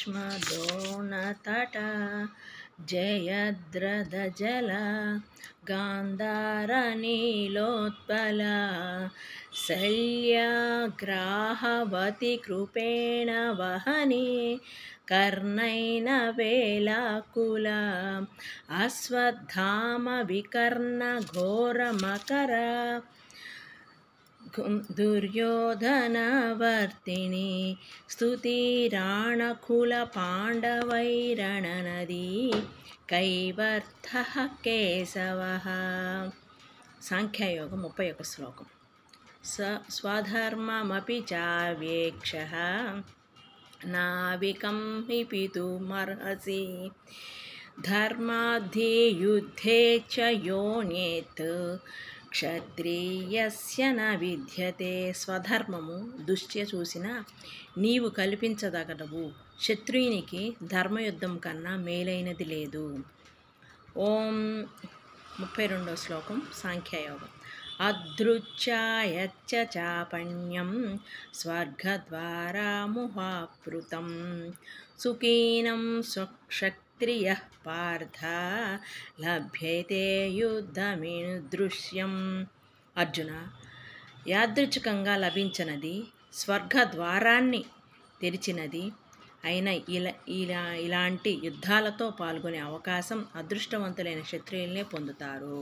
భీష్మద్రోణతట జయద్రథజల గాంధారనీలోత్పల శల్యగ్రాహవతి కృపేణ వహని కర్ణైన వేలాకుల అశ్వత్థామ వికర్ణ ఘోరమకర దుర్యోధనవర్తిని స్తుతిరాణకుల పాండవైరణనదీ కైవర్తః కేశవః. సాంఖ్యయోగం 31 శ్లోకం. స్వధర్మమపి చావేక్షః నావికం పితుమర్హసి ధర్మాద్ధి యుద్ధే చ యోన్యేత్ క్షత్రియస్య న విద్యతే. స్వధర్మము దృష్ట్యా చూసిన నీవు కల్పించదగడవు, క్షత్రియునికి ధర్మయుద్ధం కన్నా మేలైనది లేదు. ఓం 32వ శ్లోకం. సాంఖ్యయోగం. అదృచ్ఛాయచ్చ చాపణ్యం స్వర్గద్వారాముహాప్లుతం సుఖీనం స్వక్షత్రియః పార్థ లభ్యతే యుద్ధమిదృశ్యం. అర్జున, యాదృచ్ఛికంగా లభించినది, స్వర్గద్వారాన్ని తెరిచినది అయిన ఇలాంటి యుద్ధాలతో పాల్గొనే అవకాశం అదృష్టవంతులైన క్షత్రియులనే పొందుతారు.